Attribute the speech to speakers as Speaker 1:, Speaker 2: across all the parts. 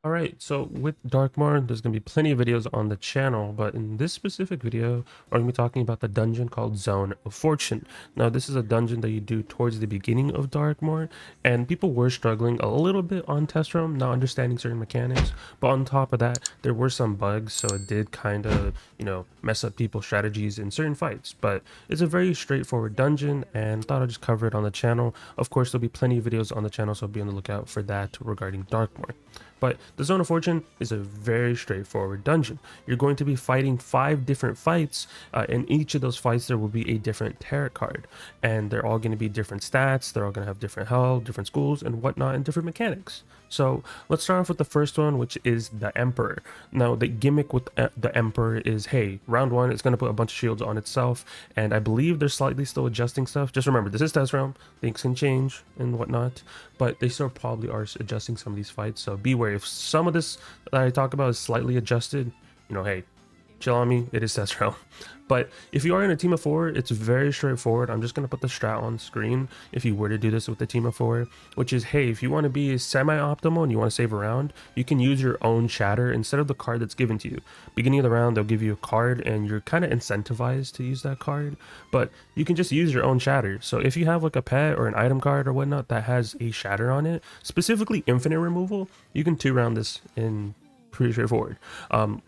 Speaker 1: All right, so with Darkmoor, there's going to be plenty of videos on the channel, but in this specific video, we're going to be talking about the dungeon called Zone of Fortune. Now, this is a dungeon that you do towards the beginning of Darkmoor, and people were struggling a little bit on test roam, not understanding certain mechanics, but on top of that, there were some bugs, so it did kind of, mess up people's strategies in certain fights, but it's a very straightforward dungeon, and thought I'd just cover it on the channel. Of course, there'll be plenty of videos on the channel, so be on the lookout for that regarding Darkmoor. But the Zone of Fortune is a very straightforward dungeon. You're going to be fighting 5 different fights. In each of those fights, there will be a different tarot card. And they're all going to be different stats. They're all going to have different health, different schools, and whatnot, and different mechanics. So let's start off with the first one, which is the Emperor. Now, the gimmick with the Emperor is, hey, round 1, it's going to put a bunch of shields on itself. And I believe they're slightly still adjusting stuff. Just remember, this is test round. Things can change and whatnot. But they still probably are adjusting some of these fights. So beware. If some of this that I talk about is slightly adjusted, hey, chill on me, it is test round. But if you are in a team of 4, it's very straightforward. I'm just going to put the strat on screen if you were to do this with the team of 4, which is, hey, if you want to be semi-optimal and you want to save a round, you can use your own shatter instead of the card that's given to you. Beginning of the round, they'll give you a card and you're kind of incentivized to use that card, but you can just use your own shatter. So if you have like a pet or an item card or whatnot that has a shatter on it, specifically infinite removal, you can 2-round this in pretty straightforward.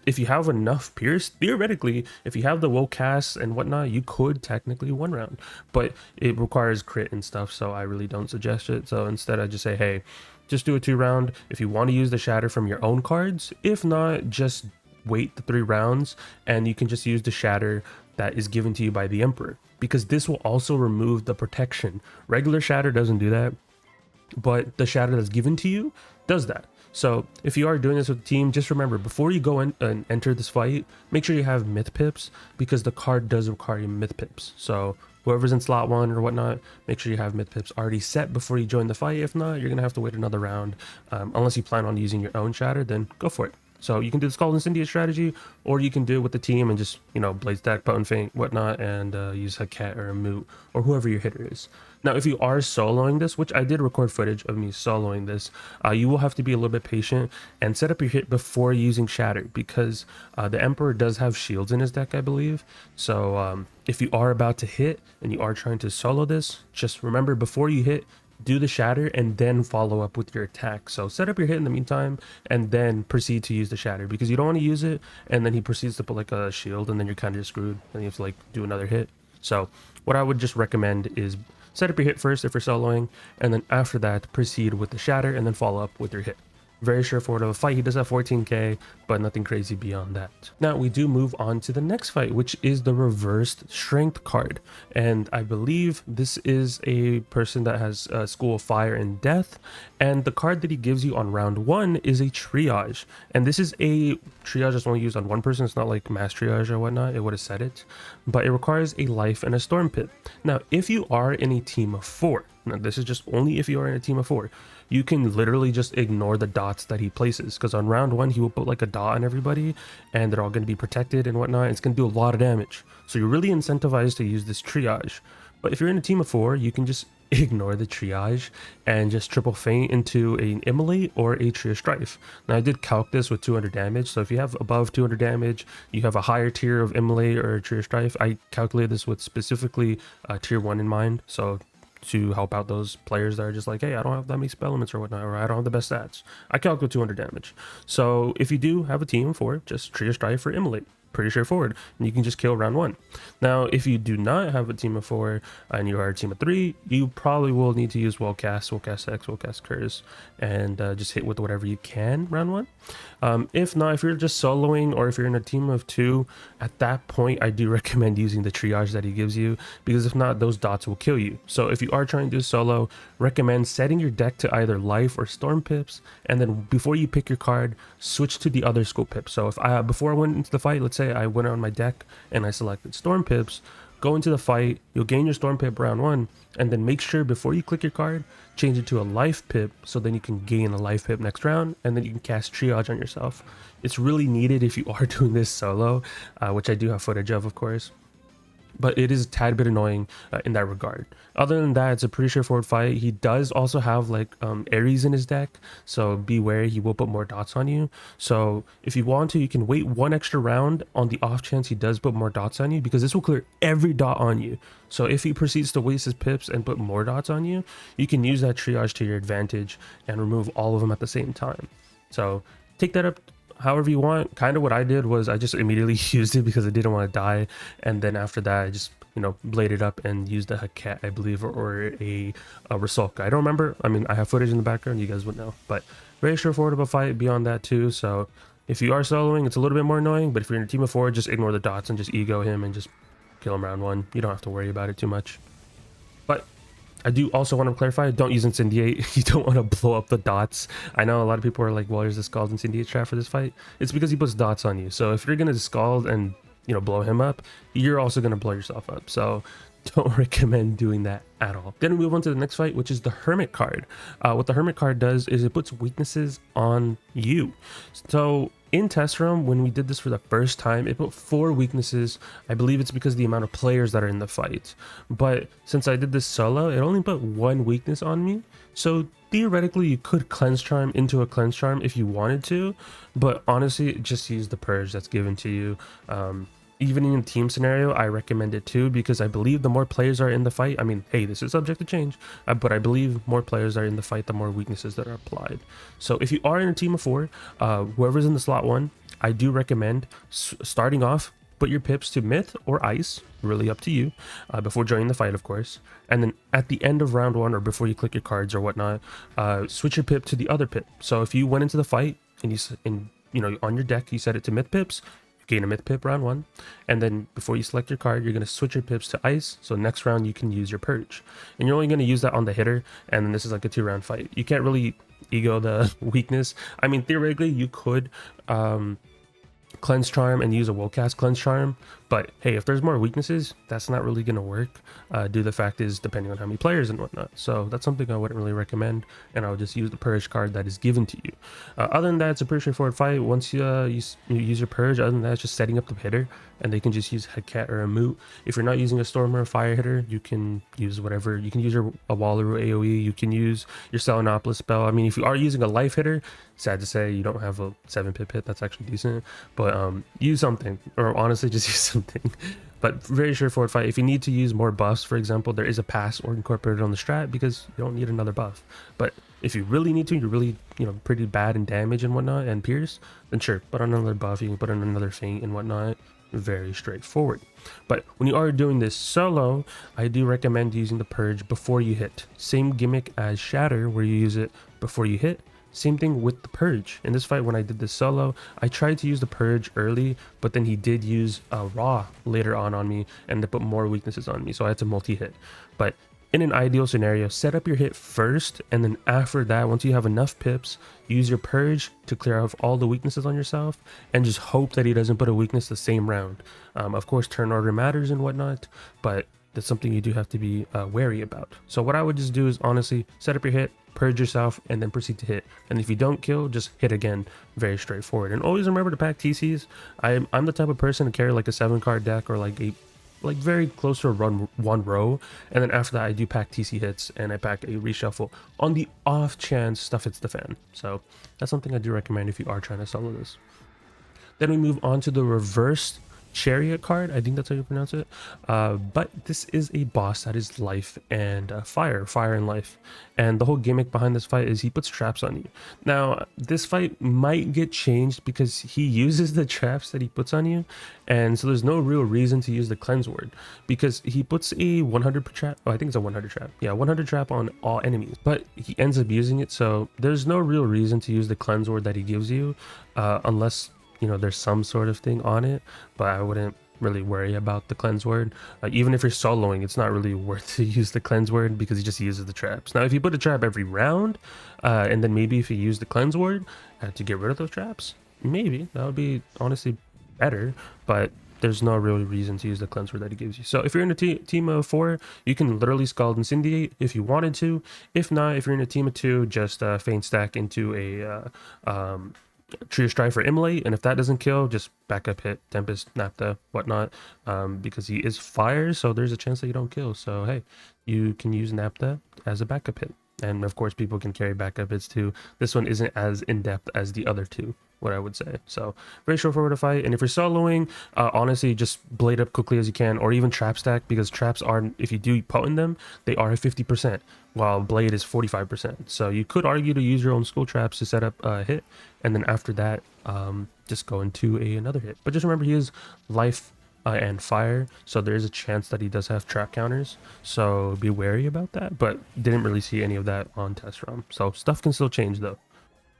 Speaker 1: If you have enough pierce, theoretically, if you have the woe cast and whatnot, you could technically 1-round, but it requires crit and stuff, so I really don't suggest it. So instead I just say, hey, just do a 2-round if you want to use the shatter from your own cards. If not, just wait the 3 rounds and you can just use the shatter that is given to you by the Emperor, because this will also remove the protection. Regular shatter doesn't do that, but the shatter that's given to you does that. So if you are doing this with the team, just remember, before you go in and enter this fight, make sure you have myth pips, because the card does require myth pips. So whoever's in slot 1 or whatnot, make sure you have myth pips already set before you join the fight. If not, you're gonna have to wait another round. Unless you plan on using your own shatter, then go for it. So you can do the Scald Incendiate strategy, or you can do it with the team and just, Blaze Deck, Button Feint, whatnot, and use a cat or a moot, or whoever your hitter is. Now, if you are soloing this, which I did record footage of me soloing this, you will have to be a little bit patient and set up your hit before using Shatter, because the Emperor does have shields in his deck, I believe. So if you are about to hit and you are trying to solo this, just remember, before you hit, do the shatter and then follow up with your attack. So set up your hit in the meantime and then proceed to use the shatter, because you don't want to use it and then he proceeds to put like a shield and then you're kind of screwed and you have to like do another hit. So what I would just recommend is set up your hit first if you're soloing, and then after that proceed with the shatter and then follow up with your hit. Very straightforward of a fight. He does have 14k, but nothing crazy beyond that. Now we do move on to the next fight, which is the reversed strength card, and I believe this is a person that has School of Fire and Death, and the card that he gives you on round 1 is a triage, and this is a triage that's only used on one person. It's not like mass triage or whatnot, it would have said it, but it requires a life and a storm pit. Now if you are in a team of 4, now this is just only if you are in a team of 4, you can literally just ignore the dots that he places, because on round 1 he will put like a dot on everybody and they're all going to be protected and whatnot. It's going to do a lot of damage, so you're really incentivized to use this triage. But if you're in a team of 4, you can just ignore the triage and just triple feint into an immolate or a Trio Strife. Now I did calc this with 200 damage, so if you have above 200 damage, you have a higher tier of immolate or Trio Strife. I calculated this with specifically tier 1 in mind, so to help out those players that are just like, hey, I don't have that many spell limits or whatnot, or I don't have the best stats. I calculate 200 damage. So if you do have a team for just Trio Strife or immolate, pretty straightforward, and you can just kill round 1. Now if you do not have a team of 4 and you are a team of 3, you probably will need to use Willcast X, Willcast Curse, and just hit with whatever you can round 1. If not, if you're just soloing or if you're in a team of 2, at that point I do recommend using the triage that he gives you, because if not, those dots will kill you. So if you are trying to do solo, recommend setting your deck to either life or storm pips, and then before you pick your card, switch to the other school pips. So if before I went into the fight, let's say I went on my deck and I selected storm pips, go into the fight, you'll gain your storm pip round 1, and then make sure before you click your card, change it to a life pip, so then you can gain a life pip next round, and then you can cast triage on yourself. It's really needed if you are doing this solo, which I do have footage of course. but it is a tad bit annoying in that regard. Other than that, it's a pretty straightforward fight. He does also have like Ares in his deck, so be wary, he will put more dots on you. So if you want to, you can wait one extra round on the off chance he does put more dots on you, because this will clear every dot on you. So if he proceeds to waste his pips and put more dots on you, you can use that triage to your advantage and remove all of them at the same time. So take that up however you want. Kind of what I did was I just immediately used it because I didn't want to die, and then after that I just, you know, bladed up and used a cat, I believe, or a Rusalka. I don't remember. I mean, I have footage in the background, you guys would know, but very straightforward of a fight beyond that too. So if you are soloing, it's a little bit more annoying, but if you're in a team of 4, just ignore the dots and just ego him and just kill him round 1. You don't have to worry about it too much. But I do also want to clarify, don't use Incendiate. You don't want to blow up the dots. I know a lot of people are like, well, there's a Scald Incendiate trap for this fight. It's because he puts dots on you. So if you're going to Scald and, you know, blow him up, you're also going to blow yourself up. So don't recommend doing that at all. Then we move on to the next fight, which is the Hermit card. What the Hermit card does is it puts weaknesses on you. So in test room, when we did this for the first time, it put 4 weaknesses. I believe it's because of the amount of players that are in the fight. But since I did this solo, it only put 1 weakness on me. So theoretically, you could Cleanse Charm into a Cleanse Charm if you wanted to. But honestly, just use the Purge that's given to you. Even in a team scenario, I recommend it too, because I believe the more players are in the fight, I mean, hey, this is subject to change, but I believe more players are in the fight, the more weaknesses that are applied. So if you are in a team of 4, whoever's in the slot 1, I do recommend starting off, put your pips to Myth or Ice, really up to you, before joining the fight, of course. And then at the end of round 1, or before you click your cards or whatnot, switch your pip to the other pip. So if you went into the fight and you know, on your deck, you set it to Myth pips, gain a Myth pip round 1, and then before you select your card, you're going to switch your pips to Ice, so next round you can use your Purge, and you're only going to use that on the hitter, and then this is like a 2-round fight. You can't really ego the weakness. I mean, theoretically you could Cleanse Charm and use a will cast Cleanse Charm, but hey, if there's more weaknesses, that's not really going to work, due to the fact is depending on how many players and whatnot. So that's something I wouldn't really recommend, and I would just use the Purge card that is given to you. Other than that, it's a pretty straightforward fight. Once you use your Purge, other than that, it's just setting up the hitter, and they can just use a cat or a moot. If you're not using a storm or a fire hitter, you can use whatever. You can use a Wallaroo AoE, you can use your Selenopolis spell. I mean, if you are using a life hitter, sad to say you don't have a 7-pip hit, that's actually decent, but use something, or honestly just use something. But very straightforward fight. If you need to use more buffs, for example, there is a pass or incorporated on the strat, because you don't need another buff. But if you really need to, you're really, you know, pretty bad in damage and whatnot and pierce, then sure, put on another buff. You can put on another feint and whatnot. Very straightforward. But when you are doing this solo, I do recommend using the Purge before you hit. Same gimmick as Shatter, where you use it before you hit. Same thing with the Purge. In this fight, when I did this solo, I tried to use the Purge early, but then he did use a Raw later on me, and to put more weaknesses on me, so I had to multi-hit. But in an ideal scenario, set up your hit first, and then after that, once you have enough pips, use your Purge to clear off all the weaknesses on yourself, and just hope that he doesn't put a weakness the same round. Of course, turn order matters and whatnot, but that's something you do have to be wary about. So what I would just do is honestly set up your hit, Purge yourself, and then proceed to hit. And if you don't kill, just hit again. Very straightforward. And always remember to pack TCs. I'm the type of person to carry like a 7-card deck, or like very close to a one row, and then after that I do pack TC hits, and I pack a reshuffle on the off chance stuff hits the fan. So that's something I do recommend if you are trying to solo this. Then we move on to the reversed Chariot card, I think that's how you pronounce it, but this is a boss that is life and fire and life, and the whole gimmick behind this fight is he puts traps on you. Now this fight might get changed because he uses the traps that he puts on you, and so there's no real reason to use the cleanse word, because he puts a 100 trap, I think it's a 100 trap, yeah, 100 trap on all enemies, but he ends up using it, so there's no real reason to use the cleanse word that he gives you, unless, you know, there's some sort of thing on it, but I wouldn't really worry about the cleanse word. Even if you're soloing, it's not really worth to use the cleanse word, because he just uses the traps. Now if you put a trap every round, and then maybe if you use the cleanse word to get rid of those traps, maybe that would be honestly better, but there's no real reason to use the cleanse word that he gives you. So if you're in a team of 4, you can literally Scald Incendiate if you wanted to. If not, if you're in a team of 2, just feint stack into a Trio Strife or Immolate, and if that doesn't kill, just backup hit Tempest, Napta, whatnot, because he is fire, so there's a chance that you don't kill. So hey, you can use Napta as a backup hit, and of course people can carry backup hits too. This one isn't as in-depth as the other two, what I would say. So very straightforward to fight, and if you're soloing, honestly, just blade up quickly as you can, or even trap stack, because traps are, if you do potent them, they are 50%, while blade is 45%. So you could argue to use your own school traps to set up a hit, and then after that, just go into another hit. But just remember, he is life and fire, so there is a chance that he does have trap counters, so be wary about that, but didn't really see any of that on test run, so stuff can still change though.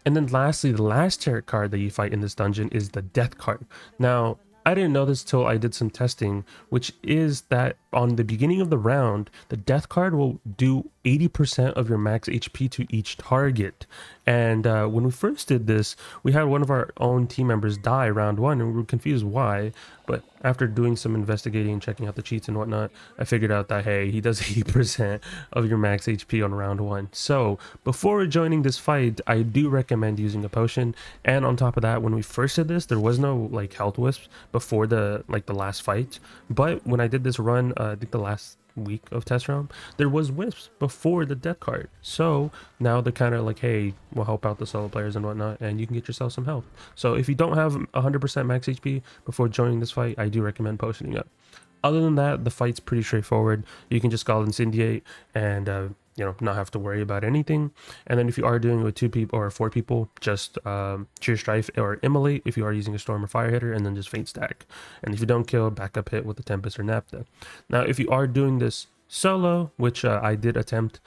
Speaker 1: And then lastly, the last tarot card that you fight in this dungeon is the Death card. Now, I didn't know this till I did some testing, which is that on the beginning of the round, the Death card will do 80% of your max HP to each target. And when we first did this, we had one of our own team members die round one, and we were confused why. But after doing some investigating and checking out the cheats and whatnot, I figured out that, hey, he does 80% of your max HP on round one. So before joining this fight, I do recommend using a potion. And on top of that, when we first did this, there was no like health wisps before the last fight. But when I did this run, I think the last week of test round, there was wisps before the Death card, so now they're kind of like, hey, we'll help out the solo players and whatnot, and you can get yourself some health. So if you don't have 100% max HP before joining this fight, I do recommend potioning up. Other than that, the fight's pretty straightforward. You can just call incendiate and not have to worry about anything. And then if you are doing it with 2 people or 4 people, just Cheer Strife or Immolate if you are using a Storm or Fire hitter, and then just Faint Stack. And if you don't kill, backup hit with the Tempest or Napta. Now, if you are doing this solo, which I did attempt,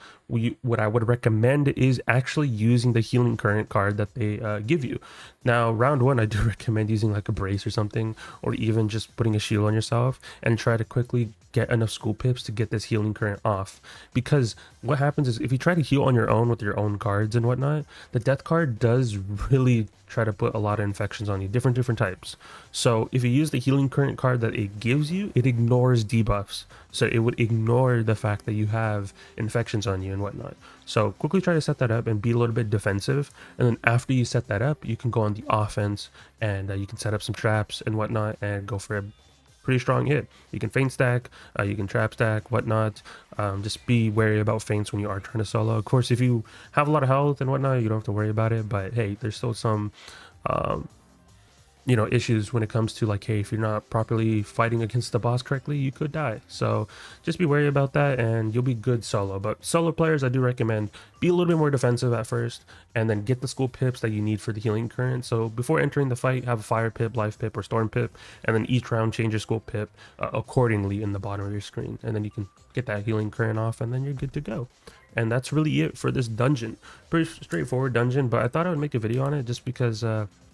Speaker 1: what I would recommend is actually using the Healing Current card that they give you. Now, round one, I do recommend using like a brace or something, or even just putting a shield on yourself and try to quickly get enough school pips to get this Healing Current off. Because what happens is if you try to heal on your own with your own cards and whatnot, the Death card does really try to put a lot of infections on you, different types. So if you use the Healing Current card that it gives you, it ignores debuffs. So it would ignore the fact that you have infections on you and whatnot. So quickly try to set that up and be a little bit defensive, and then after you set that up, you can go on the offense, and you can set up some traps and whatnot and go for a pretty strong hit. You can feint stack, you can trap stack, whatnot. Just be wary about feints when you are trying to solo. Of course, if you have a lot of health and whatnot, you don't have to worry about it, but hey, there's still some issues when it comes to like, hey, if you're not properly fighting against the boss correctly, you could die. So just be wary about that and you'll be good solo. But solo players, I do recommend be a little bit more defensive at first, and then get the school pips that you need for the Healing Current. So before entering the fight, have a fire pip, life pip, or storm pip, and then each round change your school pip accordingly in the bottom of your screen, and then you can get that Healing Current off, and then you're good to go. And that's really it for this dungeon. Pretty straightforward dungeon, but I thought I would make a video on it just because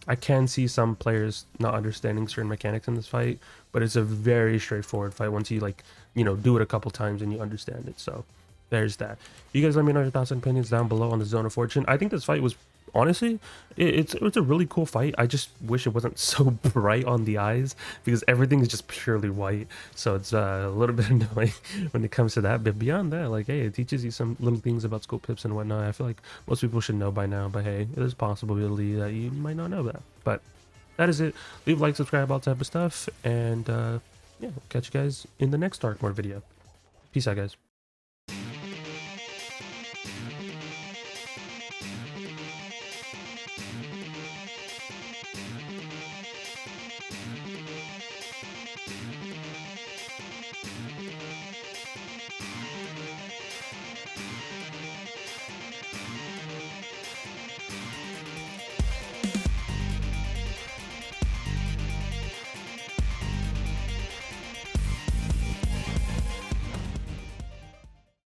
Speaker 1: I can see some players not understanding certain mechanics in this fight, but it's a very straightforward fight once you do it a couple times and you understand it. So there's that. You guys let me know your thoughts and opinions down below on the Zone of Fortune. I think this fight was, honestly, it's a really cool fight. I just wish it wasn't so bright on the eyes, because everything is just purely white, so it's a little bit annoying when it comes to that. But beyond that, like, hey, it teaches you some little things about school pips and whatnot. I feel like most people should know by now, but hey, there's a possibility that you might not know that. But that is it. Leave a like, subscribe, all type of stuff, and yeah, we'll catch you guys in the next Darkmoor video. Peace out, guys.